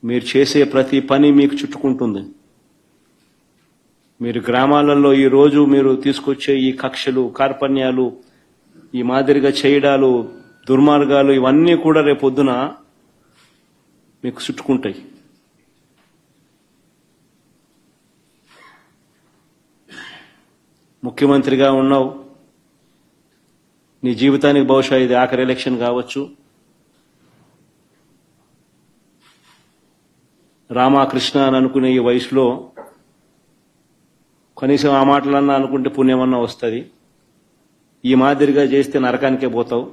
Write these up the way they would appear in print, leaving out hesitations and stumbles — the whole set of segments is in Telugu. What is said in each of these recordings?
మీరు చేసే ప్రతి పని మీకు చుట్టుకుంటుంది. మీరు గ్రామాలలో ఈ రోజు మీరు తీసుకొచ్చే ఈ కక్షలు, కార్పణ్యాలు, ఈ మాదిరిగా చేయడాలు, దుర్మార్గాలు ఇవన్నీ కూడా రేపొద్దున మీకు చుట్టుకుంటాయి. ముఖ్యమంత్రిగా ఉన్నావు, నీ జీవితానికి బహుశా ఇది ఆఖరి ఎలక్షన్ కావచ్చు. రామకృష్ణ అని అనుకునే ఈ వయసులో కనీసం ఆ మాటలన్నా అనుకుంటే పుణ్యమన్నా వస్తుంది. ఈ మాదిరిగా చేస్తే నరకానికే పోతావు.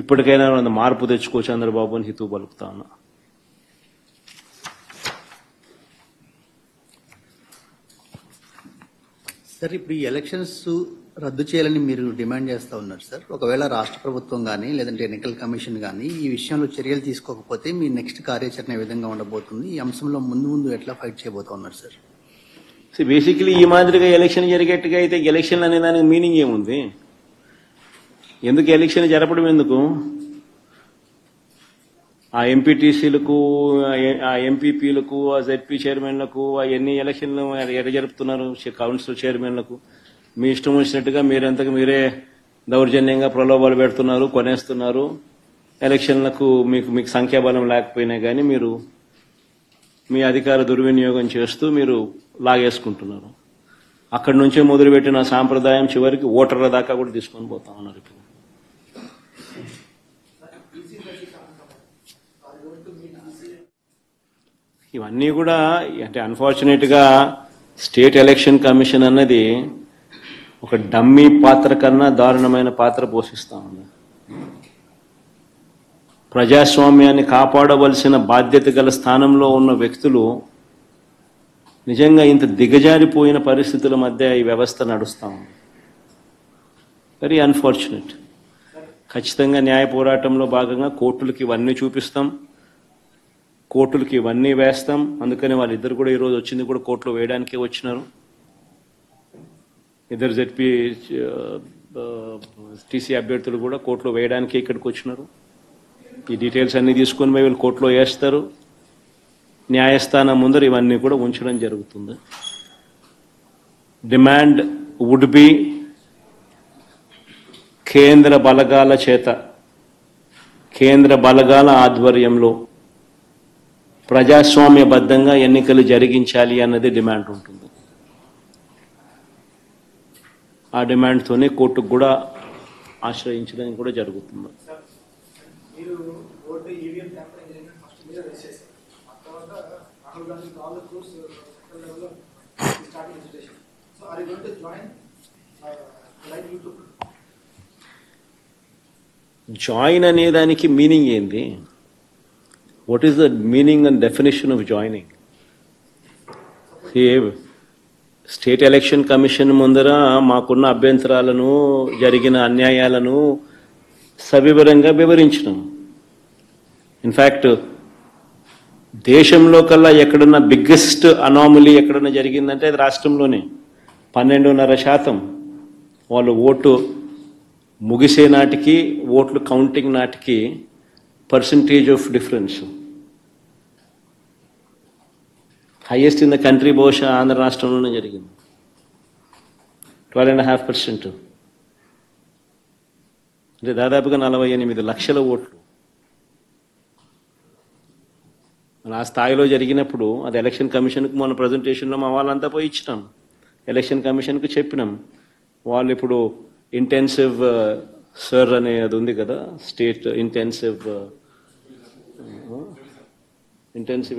ఇప్పటికైనా మార్పు తెచ్చుకో చంద్రబాబు అని హితవు పలుకుతా ఉన్నా. సార్, ఇప్పుడు ఈ ఎలక్షన్స్ రద్దు చేయాలని మీరు డిమాండ్ చేస్తా ఉన్నారు సార్. ఒకవేళ రాష్ట్ర ప్రభుత్వం కానీ లేదంటే ఎన్నికల కమిషన్ కానీ ఈ విషయంలో చర్యలు తీసుకోకపోతే మీ నెక్స్ట్ కార్యాచరణ ఏ విధంగా ఉండబోతుంది? ఈ అంశంలో ముందు ఎట్లా ఫైట్ చేయబోతా ఉన్నారు సార్? బేసికలీ ఈ మాదిరిగా ఎలక్షన్ జరిగేట్టుగా అయితే ఎలక్షన్ అనే దానికి మీనింగ్ ఏముంది? ఎందుకు ఎలక్షన్ జరపడం? ఎందుకు ఆ ఎంపీటీసీలకు, ఆ ఎంపీపీలకు, ఆ జెడ్పీ చైర్మన్లకు ఎన్ని ఎలక్షన్లు ఎక్కడ జరుపుతున్నారు? కౌన్సిల్ చైర్మన్లకు మీ ఇష్టం వచ్చినట్టుగా మీరంతకు మీరే దౌర్జన్యంగా ప్రలోభాలు పెడుతున్నారు, కొనేస్తున్నారు. ఎలక్షన్లకు మీకు సంఖ్యాబలం లేకపోయినా కానీ మీరు మీ అధికార దుర్వినియోగం చేస్తూ మీరు లాగేసుకుంటున్నారు. అక్కడి నుంచే మొదలుపెట్టిన సాంప్రదాయం చివరికి ఓటర్ల దాకా కూడా తీసుకొని పోతా ఉన్నారు. ఇప్పుడు ఇవన్నీ కూడా అంటే అన్ఫార్చునేట్ గా స్టేట్ ఎలక్షన్ కమిషన్ అన్నది ఒక డమ్మీ పాత్ర కన్నా దారుణమైన పాత్ర పోషిస్తా ఉంది. ప్రజాస్వామ్యాన్ని కాపాడవలసిన బాధ్యత గల స్థానంలో ఉన్న వ్యక్తులు నిజంగా ఇంత దిగజారిపోయిన పరిస్థితుల మధ్య ఈ వ్యవస్థ నడుస్తా ఉంది. Very unfortunate. ఖచ్చితంగా న్యాయ పోరాటంలో భాగంగా కోర్టులకి ఇవన్నీ చూపిస్తాం, కోర్టులకి ఇవన్నీ వేస్తాం. అందుకని వాళ్ళిద్దరు కూడా ఈరోజు వచ్చింది కూడా కోర్టులో వేయడానికే వచ్చినారు. ఇద్దరు జెడ్పీ టీసీ అభ్యర్థులు కూడా కోర్టులో వేయడానికే ఇక్కడికి వచ్చినారు. ఈ డీటెయిల్స్ అన్ని తీసుకొని వీళ్ళు కోర్టులో వేస్తారు. న్యాయస్థానం ముందర ఇవన్నీ కూడా ఉంచడం జరుగుతుంది. డిమాండ్ వుడ్ బి కేంద్ర బలగాల చేత, కేంద్ర బలగాల ఆధ్వర్యంలో ప్రజాస్వామ్యబద్ధంగా ఎన్నికలు జరిగించాలి అన్నది డిమాండ్ ఉంటుంది. ఆ డిమాండ్తోనే కోర్టుకు కూడా ఆశ్రయించడం కూడా జరుగుతుంది. జాయిన్ అనే దానికి మీనింగ్ ఏంది? What is the meaning and definition of joining? State election commission ముందర మాకున్న అభ్యంతరాలను, జరిగిన అన్యాయాలను సవివరంగా వివరించినాం. ఇన్ఫ్యాక్ట్ దేశంలో కల్లా ఎక్కడన్నా బిగ్గెస్ట్ అనామలీ ఎక్కడన్నా జరిగిందంటే అది రాష్ట్రంలోనే. 12.5% వాళ్ళు ఓటు ముగిసే నాటికి, ఓట్లు కౌంటింగ్ నాటికి percentage of difference highest in the country బహుశా ఆంధ్ర రాష్ట్రంలోనే జరిగింది. 12.5%. అంటే దాదాపుగా 48 లక్షల ఓట్లు ఆ స్థాయిలో జరిగినప్పుడు అది ఎలక్షన్ కమిషన్కు మొన్న ప్రజెంటేషన్లో మా వాళ్ళంతా పోయి ఇచ్చినాం. ఎలక్షన్ కమిషన్కు చెప్పినాం. వాళ్ళు ఇప్పుడు ఇంటెన్సివ్ సర్ అనే అది ఉంది కదా, స్టేట్ ఇంటెన్సివ్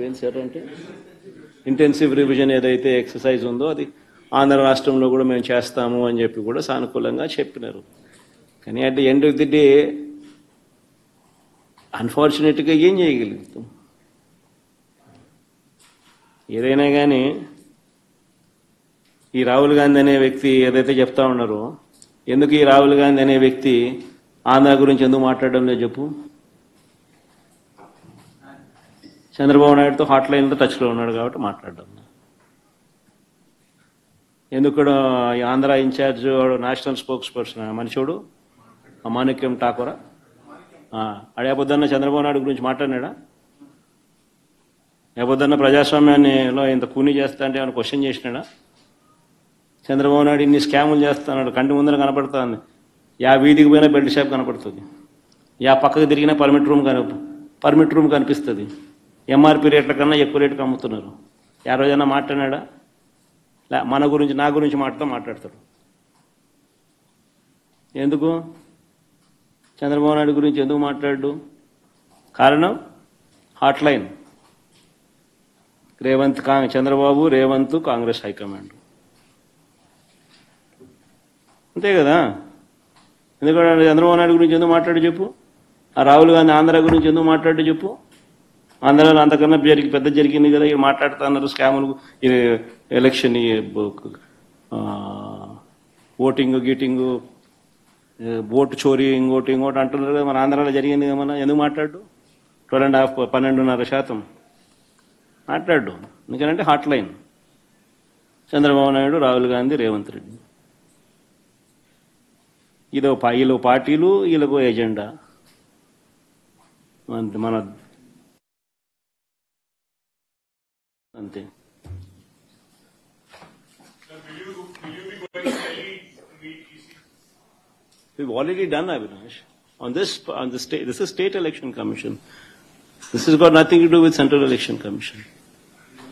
ఏంటి సార్ అంటే ఇంటెన్సివ్ రివిజన్ ఏదైతే ఎక్సర్సైజ్ ఉందో అది ఆంధ్ర రాష్ట్రంలో కూడా మేము చేస్తాము అని చెప్పి కూడా సానుకూలంగా చెప్పినారు. కానీ at the end of the day అన్ఫార్చునేట్గా ఏం చేయగలుగుతాం? ఏదైనా కానీ ఈ రాహుల్ గాంధీ అనే వ్యక్తి ఏదైతే చెప్తా ఉన్నారో, ఎందుకు ఈ రాహుల్ గాంధీ అనే వ్యక్తి ఆంధ్ర గురించి ఎందుకు మాట్లాడడం లేదు చెప్పు? చంద్రబాబు నాయుడుతో హాట్ లైన్లో టచ్లో ఉన్నాడు కాబట్టి మాట్లాడడం. ఎందుకు Andhra in-charge national spokesperson మనిషోడు మాణిక్యం ఠాకూరా అడేపొద్దన్న చంద్రబాబు నాయుడు గురించి మాట్లాడినాడా? ఏపొద్దన్న ప్రజాస్వామ్యాన్నిలో ఇంత కూని చేస్తా అంటే ఏమైనా క్వశ్చన్ చేసినాడా? చంద్రబాబు నాయుడు ఇన్ని స్కాములు చేస్తున్నాడు, కంటి ముందర కనపడుతుంది. వీధికి పోయినా బెల్ట్ షాప్ కనపడుతుంది, పక్కకు తిరిగినా పర్మిట్ రూమ్ కనిపిస్తుంది. ఎంఆర్పీ రేట్ల కన్నా ఎక్కువ రేటుకి అమ్ముతున్నారు. రోజైనా మాట్లాడినాడా? మన గురించి నా గురించి మాట్లాడతాడు. ఎందుకు చంద్రబాబు నాయుడు గురించి ఎందుకు మాట్లాడు? కారణం హాట్లైన్ చంద్రబాబు రేవంత్ కాంగ్రెస్ హైకమాండ్, అంతే కదా. ఎందుకంటే చంద్రబాబు నాయుడు గురించి ఎందుకు మాట్లాడు చెప్పు? రాహుల్ గాంధీ ఆంధ్ర గురించి ఎందుకు మాట్లాడు చెప్పు? ఆంధ్రాలో అంతకన్నా పెద్ద జరిగింది కదా, ఇవి మాట్లాడుతా అన్నారు. స్కాములు, ఎలక్షన్, ఓటింగ్ గీటింగ్, ఓటు చోరీ, ఇంకోటి అంటున్నారు కదా. మన ఆంధ్రాలో జరిగింది కదా, మన ఎందుకు మాట్లాడు? 12.5% మాట్లాడు. ఎందుకంటే హాట్లైన్ చంద్రబాబు నాయుడు, రాహుల్ గాంధీ, రేవంత్ రెడ్డి. వీళ్ళు పార్టీలు, వీళ్ళకు ఎజెండా. మన అంతే. We've already done, Avinash. On the state, this is State Election Commission. This has got nothing to do with Central Election Commission.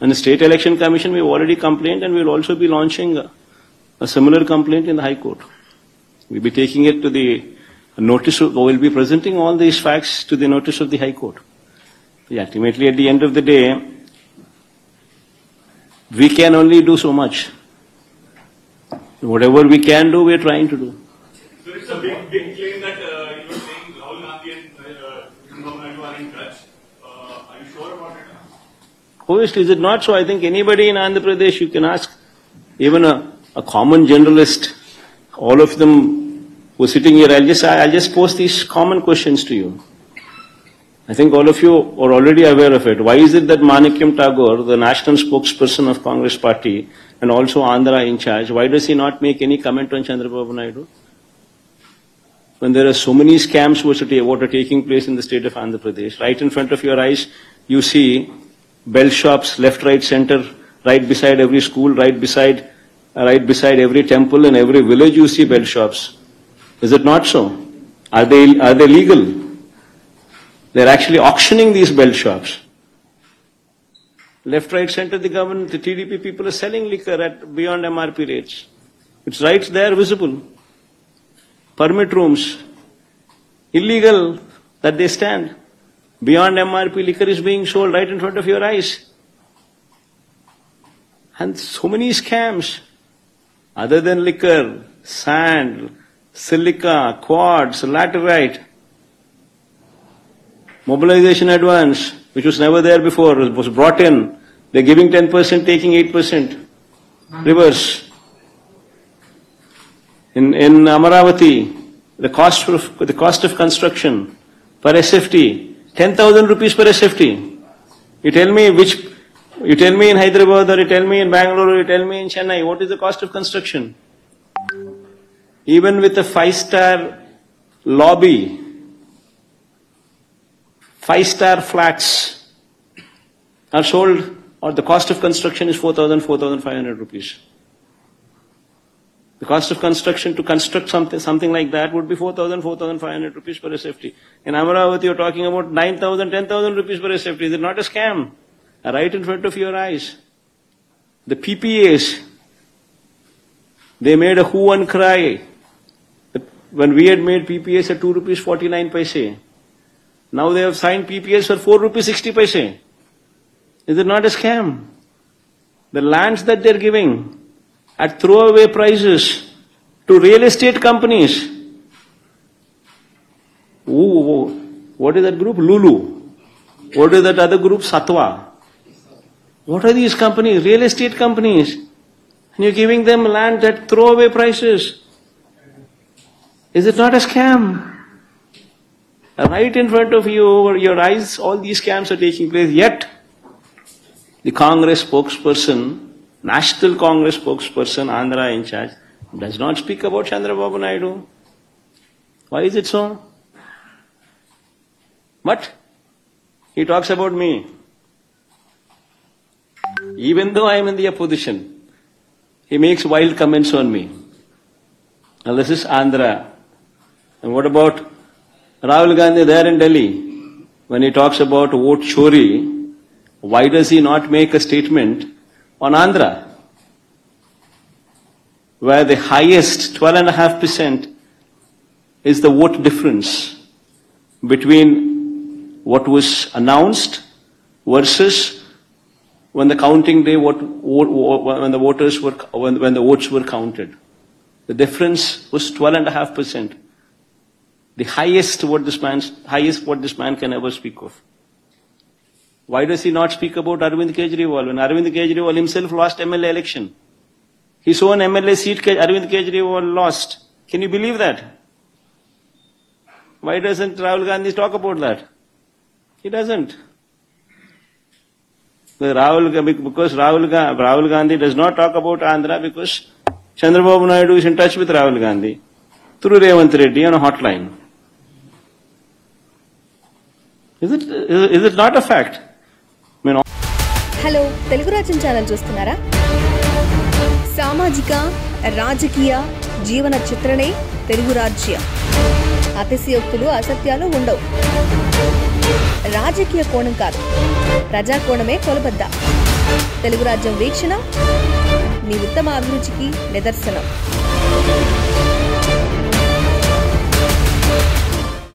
And the State Election Commission, we've already complained, and we'll also be launching a similar complaint in the High Court. We'll be taking it to the notice, we'll be presenting all these facts to the notice of the High Court. Ultimately, at the end of the day, we can only do so much. Whatever we can do, we're trying to do. So it's a big claim that you're saying Rahul Gandhi and Chandrambabu Naidu are in touch. Are you sure about it? Obviously, is it not so? I think anybody in Andhra Pradesh, you can ask, even a common generalist, all of them who are sitting here, I'll just pose these common questions to you. I think all of you are already aware of it. Why is it that Manikyam Tagore, the national spokesperson of Congress party and also Andhra in charge, why does he not make any comment on Chandrababu Naidu? When there are so many scams what are taking place in the state of Andhra Pradesh, right in front of your eyes, you see bell shops, left, right, center, right beside every school, right beside every temple, in every village you see bell shops. Is it not so? Are they legal? They're actually auctioning these bell shops. Left, right, center, the government, the TDP people are selling liquor at beyond MRP rates. It's right there, visible. Permit rooms, illegal that they stand. Beyond MRP liquor is being sold right in front of your eyes. And so many scams. Other than liquor, sand, silica, quartz, laterite, mobilization advance, which was never there before, was brought in. They're giving 10%, taking 8%. Reverse. In Amaravati, the cost of construction per SFT, 10,000 rupees per SFT. You tell me in Hyderabad, or you tell me in Bangalore, or you tell me in Chennai, what is the cost of construction? Even with a 5-star lobby, 5-star flats are sold, or the cost of construction is 4,500 rupees. The cost of construction to construct something like that would be 4,500 rupees per SFT. In Amaravati, you're talking about 9,000, 10,000 rupees per SFT. Is it not a scam? Right in front of your eyes. The PPAs, they made a hue and cry. When we had made PPAs at 2 rupees 49 paise. Now they have signed PPAs for 4 rupees 60 paise. Is it not a scam? The lands that they're giving at throwaway prices to real estate companies. Ooh, what is that group? Lulu. What is that other group? Satwa. What are these companies? Real estate companies. And you're giving them land at throwaway prices. Is it not a scam? Right in front of you, over your eyes, all these scams are taking place. Yet, the Congress spokesperson, National Congress spokesperson, Andhra in charge, does not speak about Chandrababu Naidu. Why is it so? But he talks about me. Even though I am in the opposition, he makes wild comments on me. Now this is Andhra. And what about Rahul Gandhi there in Delhi? When he talks about vote chori, why does he not make a statement on Andhra, where the highest 12.5% is the vote difference between what was announced versus when the counting day, when the votes were counted. The difference was 12.5%. The highest what this man can ever speak of. Why does he not speak about Arvind Kejriwal? When Arvind Kejriwal himself lost MLA election, his own MLA seat Arvind Kejriwal lost. Can you believe that? Why doesn't Rahul Gandhi talk about that? He doesn't. Because Rahul Gandhi does not talk about Andhra because Chandrababu Naidu is in touch with Rahul Gandhi through Revanth Reddy on a hotline. Is it not a fact? Hello Telugu రాజ్యం ఛానల్ చూస్తున్నారా? సామాజిక రాజకీయ జీవన చిత్రణే తెలుగు రాజ్యం. అతిశయోక్తులు అసత్యాలు ఉండవు. రాజకీయ కోణం కాదు, ప్రజా కోణమే కొలబద్ద. తెలుగు రాజ్యం వీక్షణ మీ ఉత్తమ అభిరుచికి నిదర్శనం.